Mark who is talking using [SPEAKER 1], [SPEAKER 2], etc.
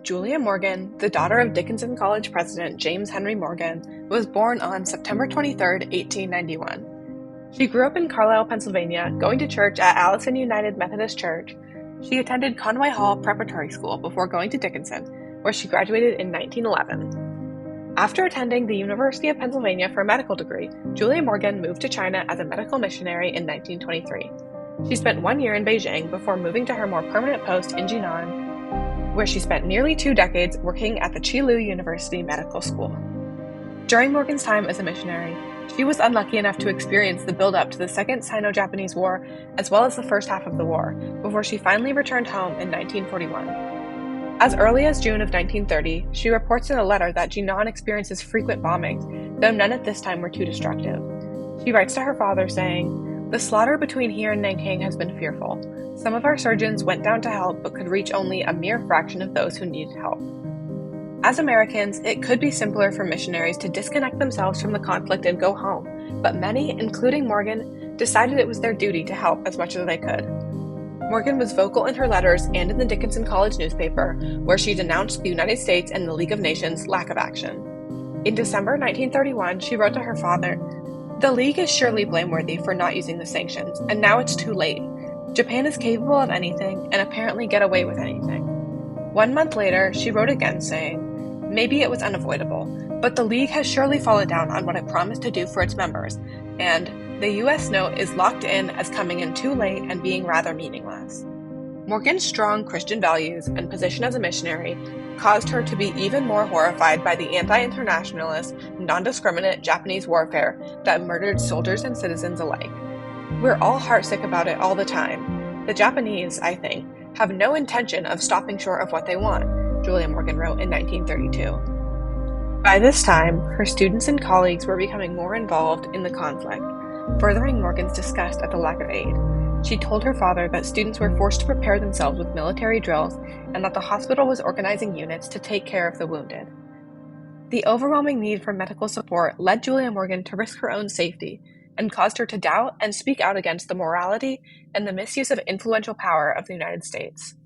[SPEAKER 1] Julia Morgan, the daughter of Dickinson College president James Henry Morgan, was born on September 23, 1891. She grew up in Carlisle, Pennsylvania, going to church at Allison United Methodist Church. She attended Conway Hall Preparatory School before going to Dickinson, where she graduated in 1911. After attending the University of Pennsylvania for a medical degree, Julia Morgan moved to China as a medical missionary in 1923. She spent 1 year in Beijing before moving to her more permanent post in Jinan, where she spent nearly 2 decades working at the Qilu University Medical School. During Morgan's time as a missionary, she was unlucky enough to experience the build-up to the Second Sino-Japanese War as well as the first half of the war, before she finally returned home in 1941. As early as June of 1930, she reports in a letter that Jinan experiences frequent bombings, though none at this time were too destructive. She writes to her father saying, "The slaughter between here and Nanking has been fearful. Some of our surgeons went down to help but could reach only a mere fraction of those who needed help." As Americans, it could be simpler for missionaries to disconnect themselves from the conflict and go home, but many, including Morgan, decided it was their duty to help as much as they could. Morgan was vocal in her letters and in the Dickinson College newspaper, where she denounced the United States and the League of Nations' lack of action. In December 1931, she wrote to her father, "The League is surely blameworthy for not using the sanctions, and now it's too late. Japan is capable of anything and apparently get away with anything." 1 month later, she wrote again saying, "Maybe it was unavoidable, but the League has surely fallen down on what it promised to do for its members, and the U.S. note is locked in as coming in too late and being rather meaningless." Morgan's strong Christian values and position as a missionary caused her to be even more horrified by the anti-internationalist, non-discriminate Japanese warfare that murdered soldiers and citizens alike. "We're all heartsick about it all the time. The Japanese, I think, have no intention of stopping short of what they want," Julia Morgan wrote in 1932. By this time, her students and colleagues were becoming more involved in the conflict, furthering Morgan's disgust at the lack of aid. She told her father that students were forced to prepare themselves with military drills and that the hospital was organizing units to take care of the wounded. The overwhelming need for medical support led Julia Morgan to risk her own safety and caused her to doubt and speak out against the morality and the misuse of influential power of the United States.